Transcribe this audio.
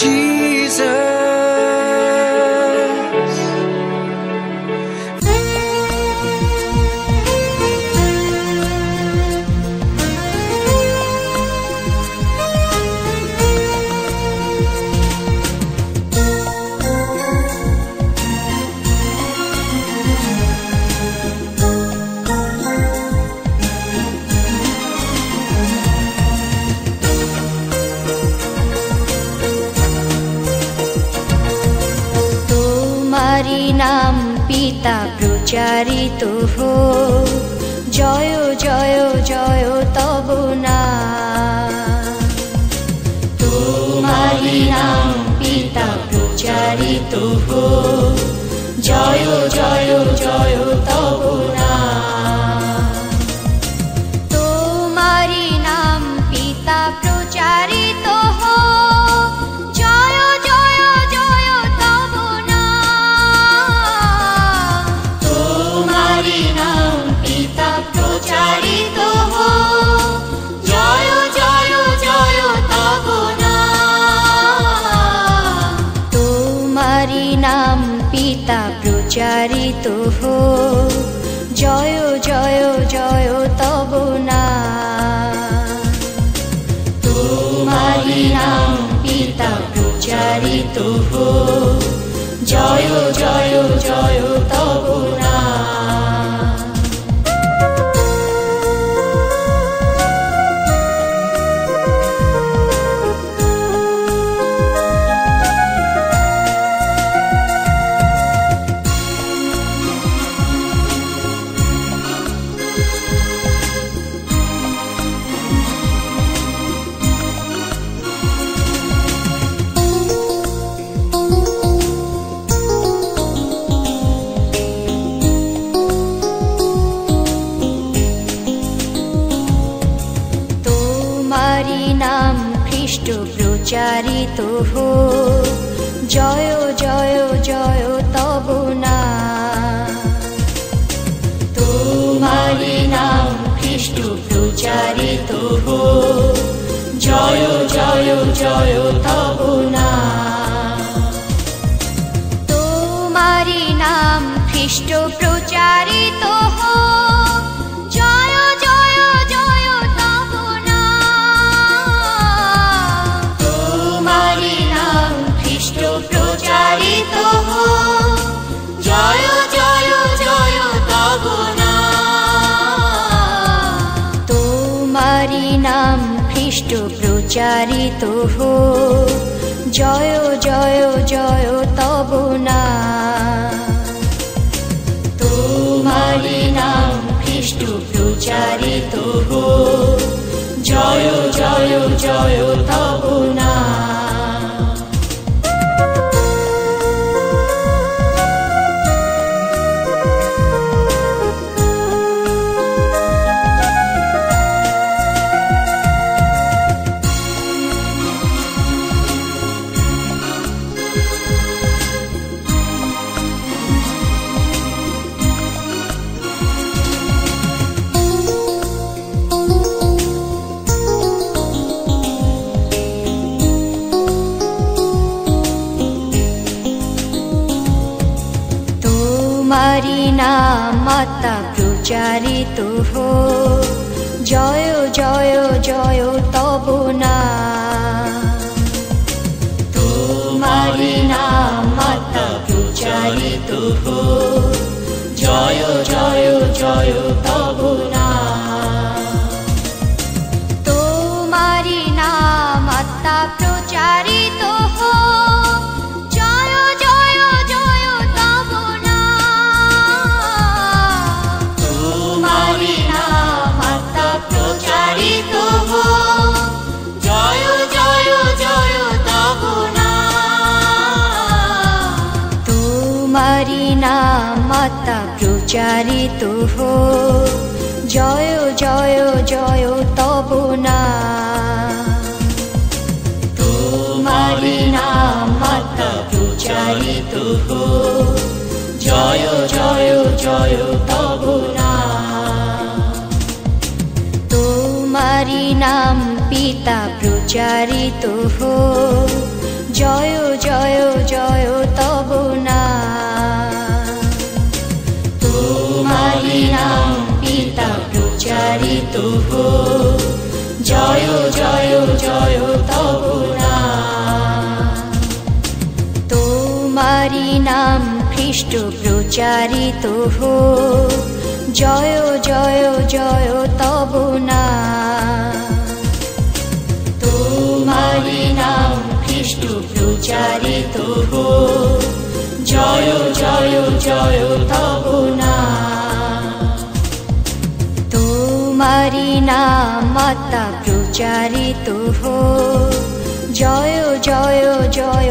Jesus. নাম পিতা প্রচারিত হোক, জয় জয় জয় তব নাম। তোমারি নাম পিতা প্রচারিত হোক, জয় জয় জয় তব নাম। তোমারি নাম পিতা প্রচারিত হোক, জয় জয় জয় তব নাম। তোমারি নাম পিতা প্রচারিত হোক, জয় জয় জয় তব নাম। তোমারি নাম পিতা প্রচারিত হোক, জয় জয় জয় তব নাম। তোমারি নাম পিতা প্রচারিত হোক, জয় জয় জয় তব নাম। তোমারি নাম খ্রিস্ট প্রচারিত হোক, জয় জয় জয় তব নাম। তোমারি নাম খ্রিস্ট প্রচারিত হোক, জয় জয় জয় তব নাম। তোমারি নাম খ্রিস্ট প্রচারিত হোক, জয় জয় জয় তব নাম। তোমারি নাম খ্রিস্ট প্রচারিত হোক, জয় জয় জয় তব নাম। তোমারি নাম খ্রিস্ট প্রচারিত হোক, জয় জয় জয় তব নাম। তোমারি নাম খ্রিস্ট প্রচারিত হোক, জয় জয় জয় তব নাম। তোমারি নাম মাতা প্রচারিত হোক, জয় জয় জয় তব নাম। তোমারি নাম মাতা প্রচারিত হোক, জয় জয় জয় তব নাম। তোমারি নাম মাতা প্রচারিত হোক, জয় জয় জয় তব নাম। তোমারি নাম মাতা প্রচারিত হোক, জয় জয় জয় তব নাম। তোমারি নাম মাতা প্রচারিত হোক, জয় জয় জয় তব নাম। তোমারি নাম মাতা প্রচারিত হোক, জয় জয় জয় তব নাম। তোমারি নাম পিতা প্রচারিত হোক, জয় তোমারি নাম খ্রিস্ট প্রচারিত হো, জয় জয় জয় তব নাম। তোমারি নাম খ্রিস্ট প্রচারিত হো, জয় জয় জয় তব নাম। তোমারি নাম মাতা প্রচারিত হো, জয় জয় জয়